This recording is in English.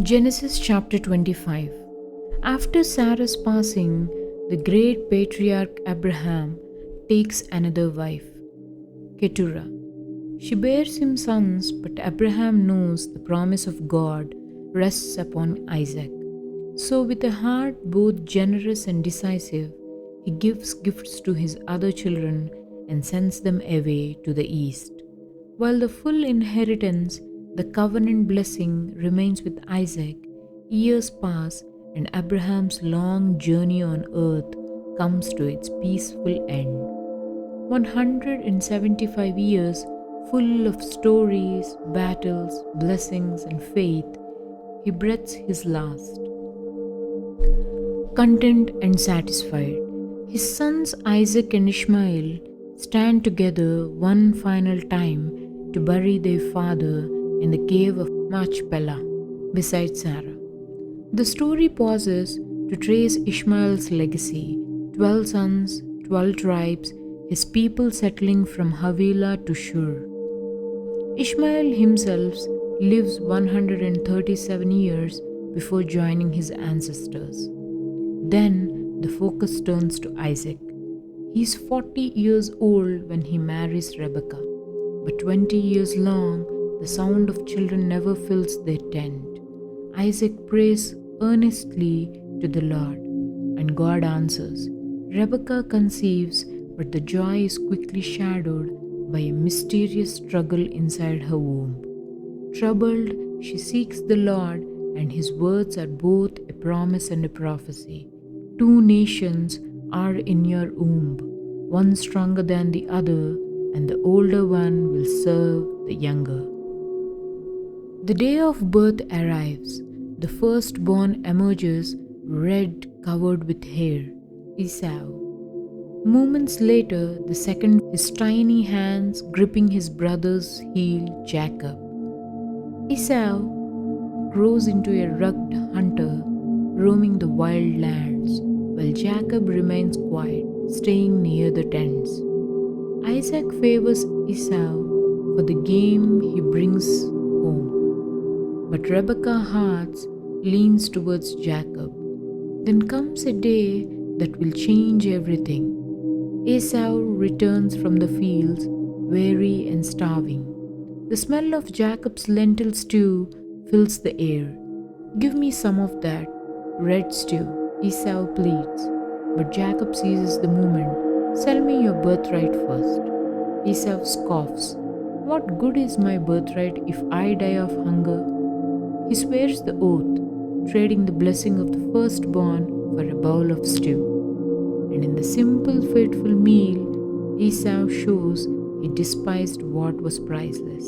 Genesis chapter 25. After Sarah's passing, the great patriarch Abraham takes another wife, Keturah. She bears him sons, but Abraham knows the promise of God rests upon Isaac. So, with a heart both generous and decisive, he gives gifts to his other children and sends them away to the east. While the full inheritance, the covenant blessing, remains with Isaac, years pass and Abraham's long journey on earth comes to its peaceful end. 175 years full of stories, battles, blessings, and faith, he breathes his last. Content and satisfied, his sons Isaac and Ishmael stand together one final time to bury their father in the cave of Machpelah beside Sarah. The story pauses to trace Ishmael's legacy: 12 sons, 12 tribes, his people settling from Havilah to Shur. Ishmael himself lives 137 years before joining his ancestors. Then the focus turns to Isaac. He is 40 years old when he marries Rebekah, but 20 years long, the sound of children never fills their tent. Isaac prays earnestly to the Lord, and God answers. Rebekah conceives, but the joy is quickly shadowed by a mysterious struggle inside her womb. Troubled, she seeks the Lord, and his words are both a promise and a prophecy. 2 nations are in your womb, one stronger than the other, and the older one will serve the younger. The day of birth arrives. The firstborn emerges, red covered with hair, Esau. Moments later, the second, his tiny hands gripping his brother's heel, Jacob. Esau grows into a rugged hunter, roaming the wild lands, while Jacob remains quiet, staying near the tents. Isaac favors Esau for the game he brings home, but Rebekah's heart leans towards Jacob. Then comes a day that will change everything. Esau returns from the fields, weary and starving. The smell of Jacob's lentil stew fills the air. "Give me some of that red stew," Esau pleads. But Jacob seizes the moment. "Sell me your birthright first." Esau scoffs. "What good is my birthright if I die of hunger?" He swears the oath, trading the blessing of the firstborn for a bowl of stew. And in the simple, fateful meal, Esau shows he despised what was priceless.